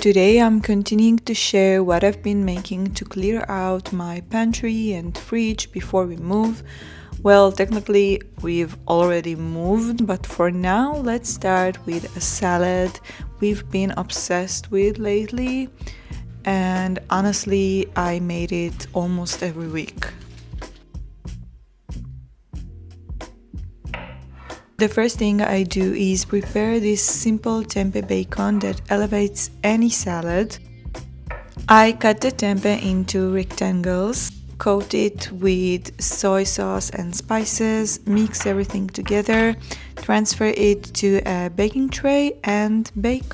Today I'm continuing to share what I've been making to clear out my pantry and fridge before we move. Well, technically we've already moved, but for now let's start with a salad we've been obsessed with lately, and honestly I made it almost every week. The first thing I do is prepare this simple tempeh bacon that elevates any salad. I cut the tempeh into rectangles, coat it with soy sauce and spices, mix everything together, transfer it to a baking tray and bake.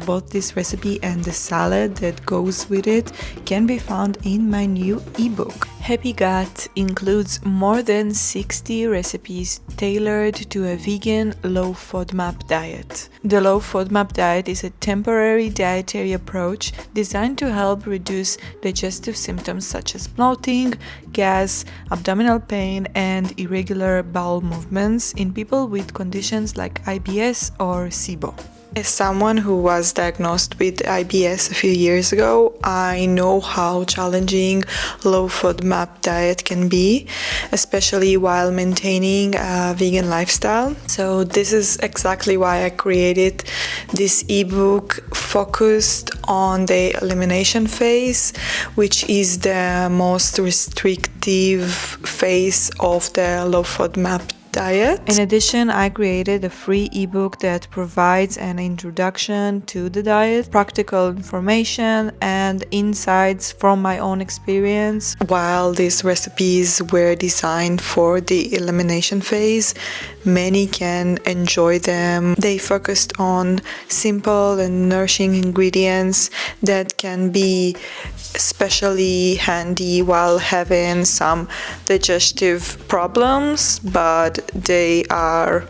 Both this recipe and the salad that goes with it can be found in my new ebook. Happy Gut includes more than 60 recipes tailored to a vegan low-FODMAP diet. The low-FODMAP diet is a temporary dietary approach designed to help reduce digestive symptoms such as bloating, gas, abdominal pain, and irregular bowel movements in people with conditions like IBS or SIBO. As someone who was diagnosed with IBS a few years ago, I know how challenging low-FODMAP diet can be, especially while maintaining a vegan lifestyle. So this is exactly why I created this ebook focused on the elimination phase, which is the most restrictive phase of the low-FODMAP diet. In addition, I created a free ebook that provides an introduction to the diet, practical information, and insights from my own experience. While these recipes were designed for the elimination phase, many can enjoy them. They focused on simple and nourishing ingredients that can be especially handy while having some digestive problems, but they are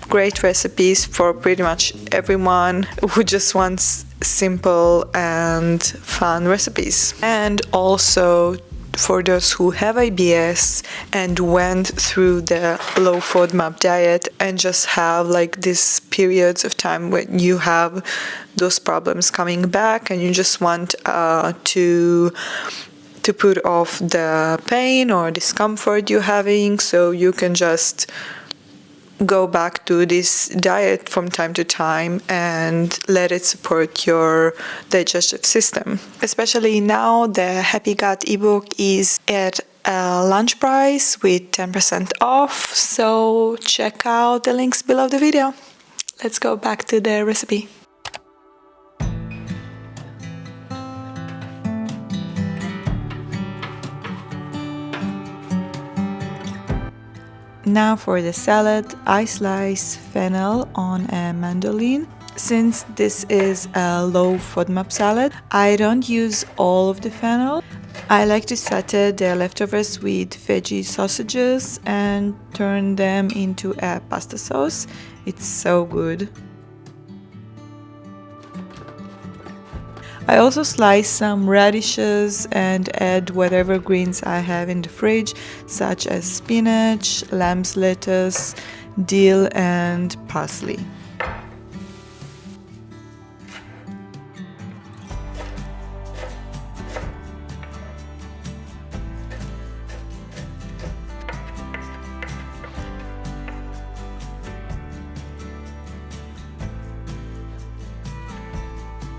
great recipes for pretty much everyone who just wants simple and fun recipes. And also for those who have IBS and went through the low FODMAP diet and just have like these periods of time when you have those problems coming back and you just want to put off the pain or discomfort you're having, so you can just go back to this diet from time to time and let it support your digestive system. Especially now, the Happy Gut ebook is at a lunch price with 10% off, so check out the links below the video. Let's go back to the recipe. Now for the salad, I slice fennel on a mandolin. Since this is a low FODMAP salad, I don't use all of the fennel. I like to saute the leftovers with veggie sausages and turn them into a pasta sauce. It's so good. I also slice some radishes and add whatever greens I have in the fridge, such as spinach, lamb's lettuce, dill, and parsley.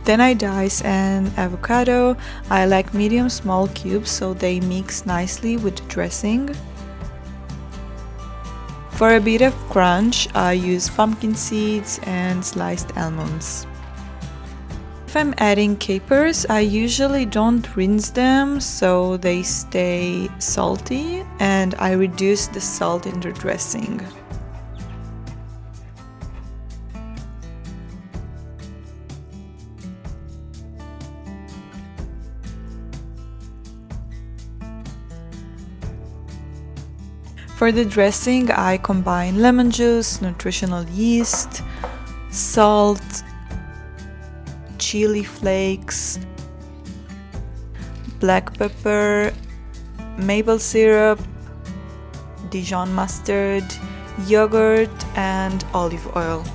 Then I dice an avocado. I like medium small cubes so they mix nicely with the dressing. For a bit of crunch, I use pumpkin seeds and sliced almonds. If I'm adding capers, I usually don't rinse them so they stay salty, and I reduce the salt in the dressing. For the dressing, I combine lemon juice, nutritional yeast, salt, chili flakes, black pepper, maple syrup, Dijon mustard, yogurt, and olive oil.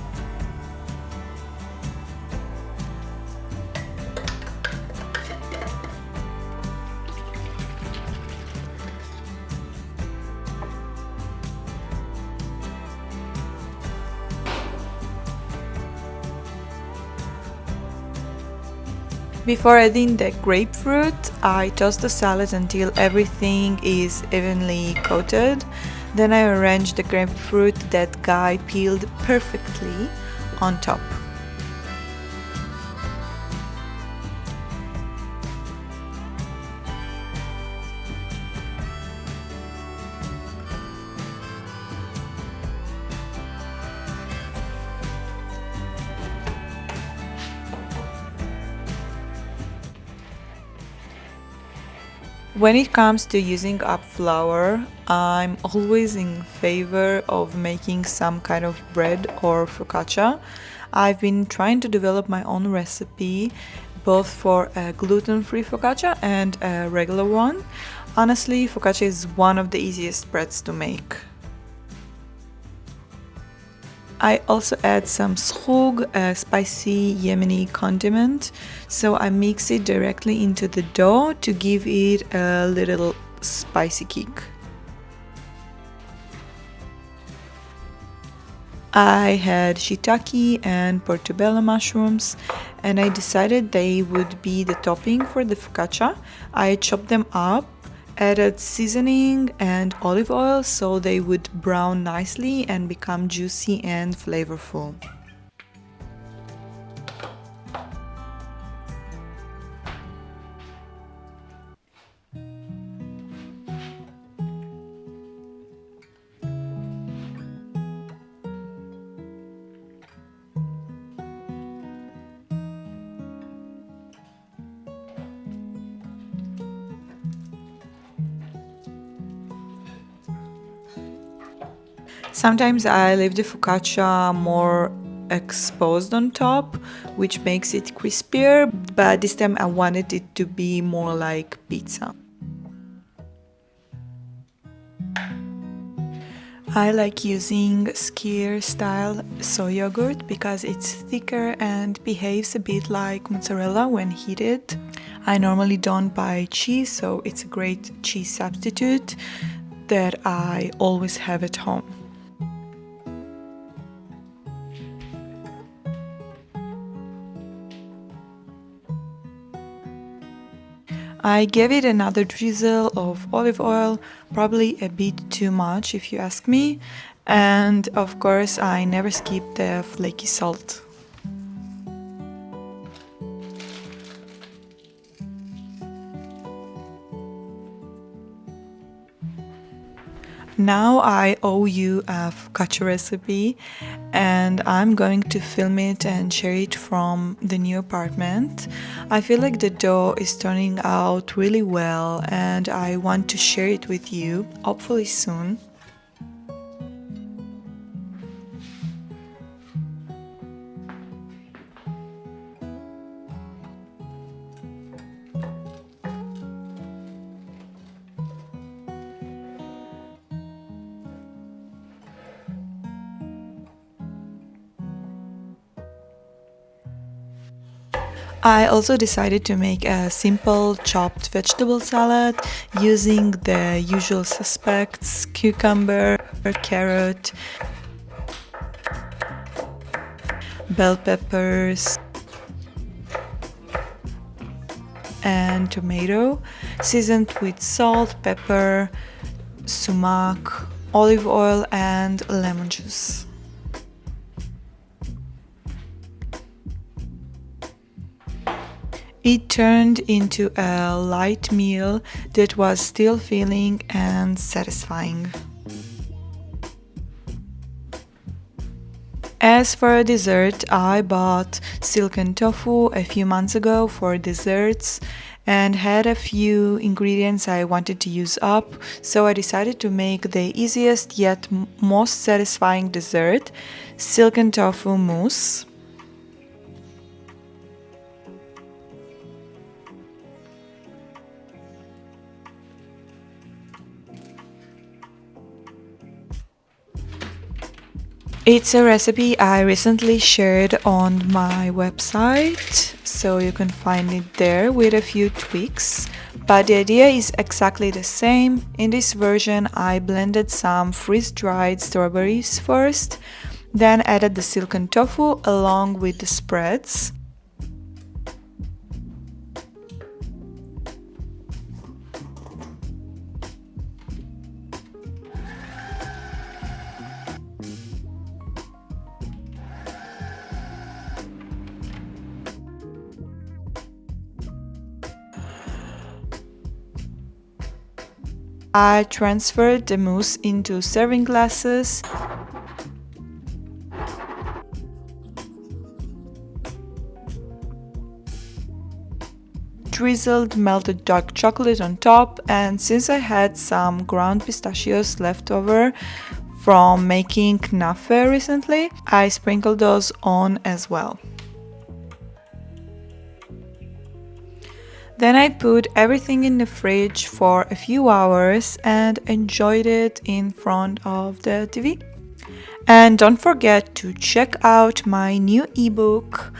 Before adding the grapefruit, I toast the salad until everything is evenly coated. Then I arrange the grapefruit that Guy peeled perfectly on top. When it comes to using up flour, I'm always in favor of making some kind of bread or focaccia. I've been trying to develop my own recipe, both for a gluten-free focaccia and a regular one. Honestly, focaccia is one of the easiest breads to make. I also add some sroug, a spicy Yemeni condiment, so I mix it directly into the dough to give it a little spicy kick. I had shiitake and portobello mushrooms, and I decided they would be the topping for the focaccia. I chopped them up, added seasoning and olive oil so they would brown nicely and become juicy and flavorful. Sometimes I leave the focaccia more exposed on top, which makes it crispier, but this time I wanted it to be more like pizza. I like using skyr style soy yogurt because it's thicker and behaves a bit like mozzarella when heated. I normally don't buy cheese, so it's a great cheese substitute that I always have at home. I gave it another drizzle of olive oil, probably a bit too much if you ask me, and of course I never skip the flaky salt. Now I owe you a focaccia recipe and I'm going to film it and share it from the new apartment. I feel like the dough is turning out really well and I want to share it with you, hopefully soon. I also decided to make a simple chopped vegetable salad using the usual suspects: cucumber, carrot, bell peppers, and tomato, seasoned with salt, pepper, sumac, olive oil, and lemon juice. It turned into a light meal that was still filling and satisfying. As for dessert, I bought Silken tofu a few months ago for desserts and had a few ingredients I wanted to use up, so I decided to make the easiest yet most satisfying dessert, Silken tofu mousse. It's a recipe I recently shared on my website, so you can find it there with a few tweaks. But the idea is exactly the same. In this version, I blended some freeze-dried strawberries first, then added the silken tofu along with the spreads. I transferred the mousse into serving glasses. Drizzled melted dark chocolate on top, and since I had some ground pistachios left over from making knafe recently, I sprinkled those on as well. Then I put everything in the fridge for a few hours and enjoyed it in front of the TV. And don't forget to check out my new ebook.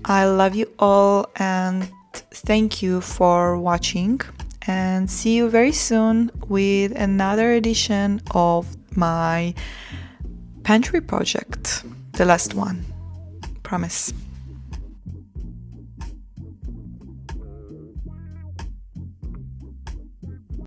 I love you all and thank you for watching, and see you very soon with another edition of my pantry project, the last one, promise.